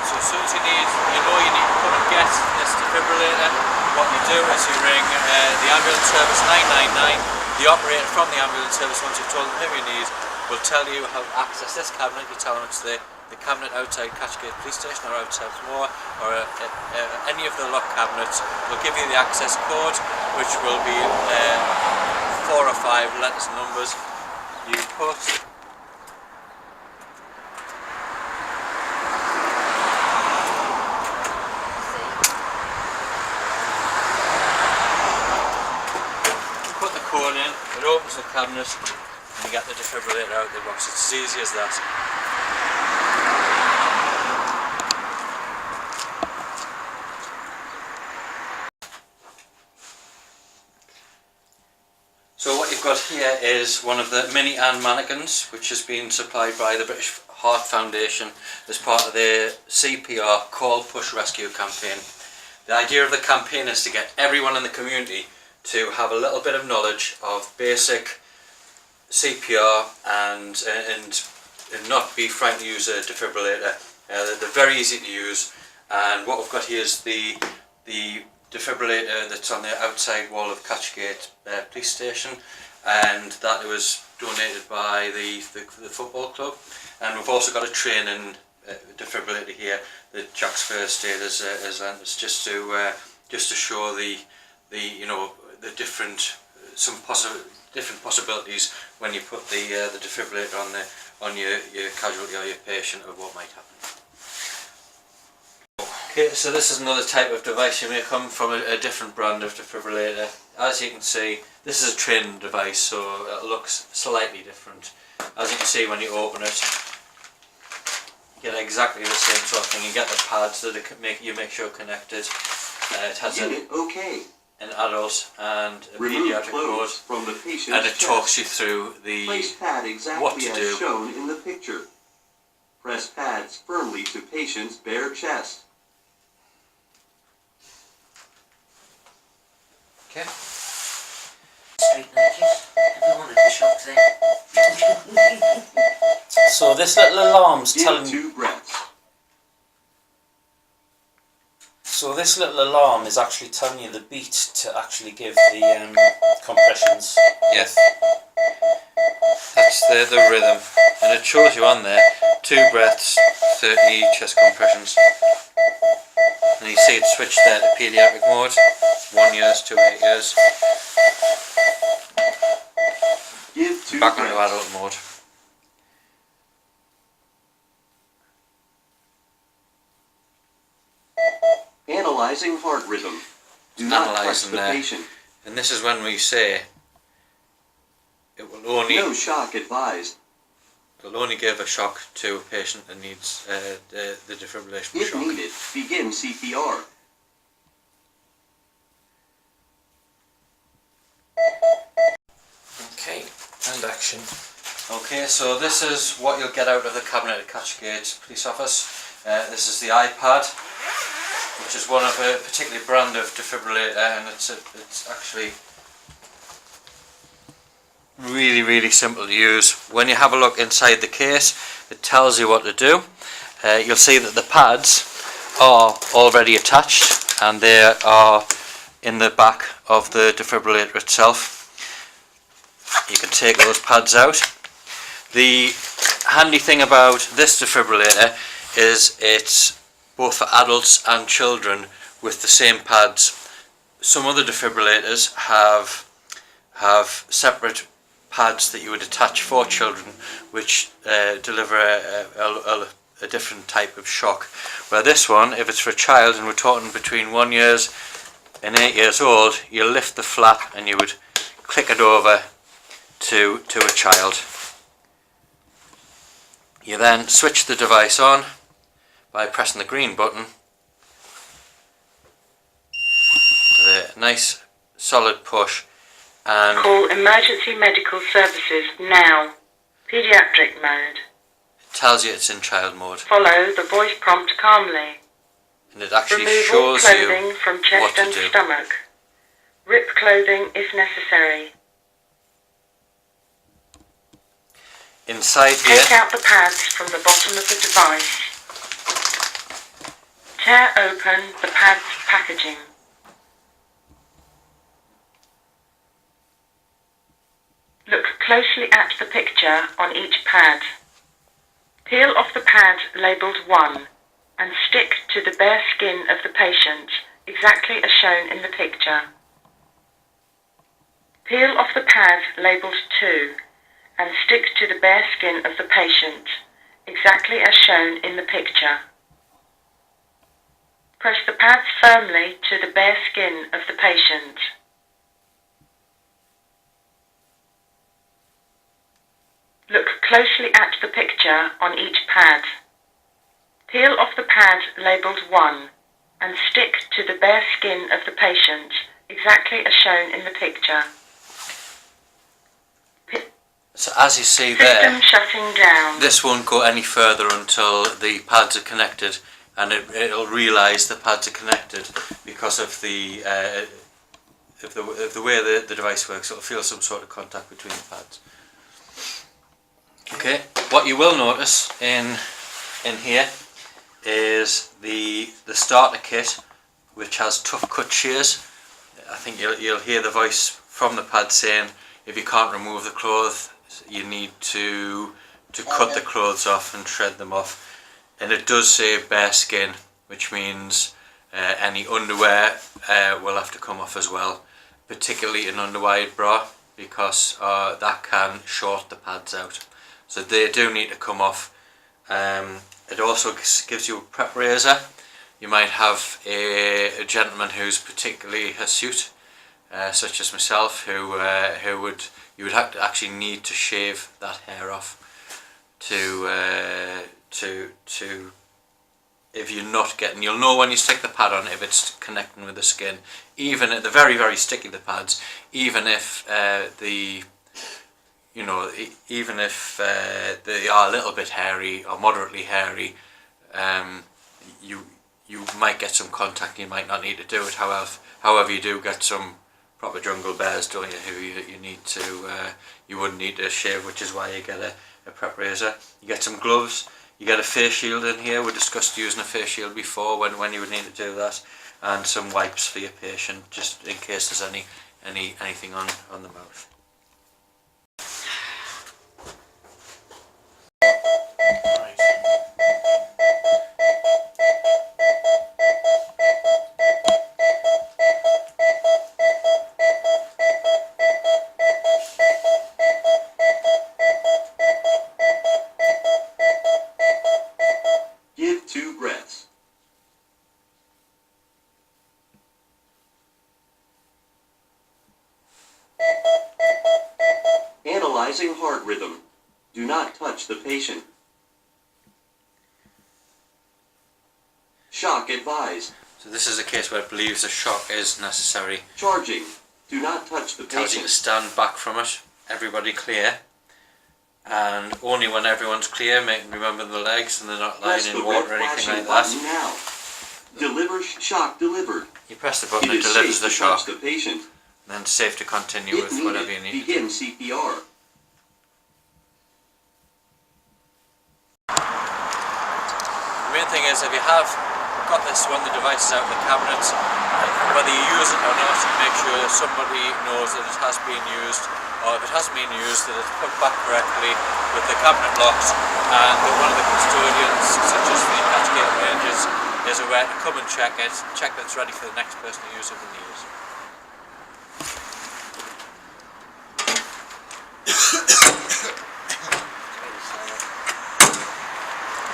So as soon as you need to come and get this defibrillator, what you do is you ring the ambulance service 999. The operator from the ambulance service, once you've told them who you need, will tell you how to access this cabinet. You tell them it's the cabinet outside Catchgate Police Station or outside Moor, or any of the lock cabinets. Will give you the access code, which will be 4 or 5 letters and numbers. You put the code in, it opens the cabinet, and you get the defibrillator out of the box. It's as easy as that. So what you've got here is one of the mini Ann mannequins, which has been supplied by the British Heart Foundation as part of their CPR Call Push Rescue campaign. The idea of the campaign is to get everyone in the community to have a little bit of knowledge of basic CPR and not be frightened to use a defibrillator. They're very easy to use, and what we've got here is the defibrillator that's on the outside wall of Catchgate Police Station, and that was donated by the football club. And we've also got a training defibrillator here that Jack's first aid has lent us, just to show the different possibilities when you put the defibrillator on your casualty or your patient of what might happen. Okay, so this is another type of device. You may come from a different brand of defibrillator. As you can see, this is a training device, so it looks slightly different. As you can see, when you open it, you get exactly the same sort of thing. You get the pads that make sure connected. It has an adult and a pediatric mode, from the patient's and it talks you through Place pad exactly what to as do. shown in the picture. Press pads firmly to patient's bare chest. Okay. Straight naked. Everyone at the shop's in. So this little alarm's telling Give 2 breaths. So this little alarm is actually telling you the beat to actually give the compressions. Yes. That's the rhythm, and it shows you on there 2 breaths, 30 chest compressions. And you see it switched there to pediatric mode, 1 years to 8 years. Give 2 Back breaths. into adult mode. Analyzing heart rhythm. Do not touch Analysing the there. patient. And this is when we say it will only No shock advised. give a shock to a patient that needs the defibrillation If shock. needed, begin CPR. Okay, and action. Okay, so this is what you'll get out of the cabinet at Catchgate Police Office. This is the iPad, which is one of a particular brand of defibrillator, and it's actually really simple to use. When you have a look inside the case, it tells you what to do. You'll see that the pads are already attached, and they are in the back of the defibrillator itself. You can take those pads out. The handy thing about this defibrillator is it's both for adults and children with the same pads. Some other defibrillators have separate pads that you would attach for children, which deliver a different type of shock. Where this one, if it's for a child, and we're talking between 1 year and 8 years old, you lift the flap and you would click it over to a child. You then switch the device on by pressing the green button. The nice solid push, and Call emergency medical services now. Pediatric mode. it tells you it's in child mode, Follow the voice prompt calmly. and it actually Remove all shows clothing you from what chest to and do. stomach. Rip clothing if necessary. Inside here, Take out the pads from the bottom of the device. Tear open the pad's packaging. Look closely at the picture on each pad. Peel off the pad labelled 1 and stick to the bare skin of the patient, exactly as shown in the picture. Peel off the pad labelled 2 and stick to the bare skin of the patient, exactly as shown in the picture. Press the pads firmly to the bare skin of the patient. Look closely at the picture on each pad. Peel off the pad labelled 1 and stick to the bare skin of the patient, exactly as shown in the picture. so as you see there, System shutting down. this won't go any further until the pads are connected, and it'll realise the pads are connected because of the way the device works. It'll feel some sort of contact between the pads. Okay, what you will notice in here is the starter kit, which has tough cut shears. I think you'll hear the voice from the pad saying if you can't remove the clothes, you need to cut the clothes off and shred them off. And it does say bare skin, which means any underwear will have to come off as well, particularly an underwired bra, because that can short the pads out. So they do need to come off. It also gives you a prep razor. You might have a gentleman who's particularly hirsute, such as myself, who you would have to actually need to shave that hair off to if you're not getting, you'll know when you stick the pad on if it's connecting with the skin. Even at the very sticky the pads, even if even if they are a little bit hairy or moderately hairy, you might get some contact. You might not need to do it. However, you do get some proper jungle bears, don't you? Who you need to you wouldn't need to shave, which is why you get a prep razor. You get some gloves. You get a face shield in here. We discussed using a face shield before when you would need to do that, and some wipes for your patient, just in case there's anything on the mouth. Right. Give 2 breaths. Analyzing heart rhythm. Do not touch the patient. Shock advised. So this is a case where it believes a shock is necessary. Charging. Do not touch the Tells you to patient. stand back from it. Everybody clear. And only when everyone's clear, remember the legs and they're not lying Press the in red water or anything flashing like button that. now. Deliver shock delivered. You press the It button, it is delivers safe the to shock. touch the patient. And then safe to continue If with whatever you needed, need. begin CPR. The main thing is, if you have got this when the device is out of the cabinet, whether you use it or not, make sure somebody knows that it has been used, or if it hasn't been used, that it's put back correctly with the cabinet locked, and that one of the custodians, such as the Catchgate Rangers, is aware to come and check it, check that it's ready for the next person to use if they need it.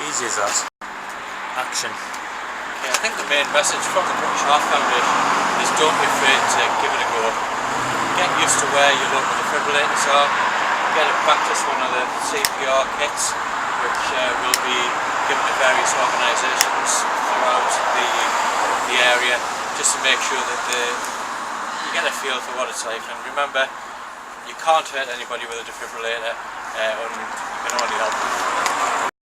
Easy as that. Action. Yeah, I think the main message from the British Heart Foundation is don't be afraid to give it a go. Get used to where your local defibrillators are. Get a practice one of the CPR kits, which will be given to various organisations throughout the area, just to make sure that you get a feel for what it's like. And remember, you can't hurt anybody with a defibrillator, and you can only help them.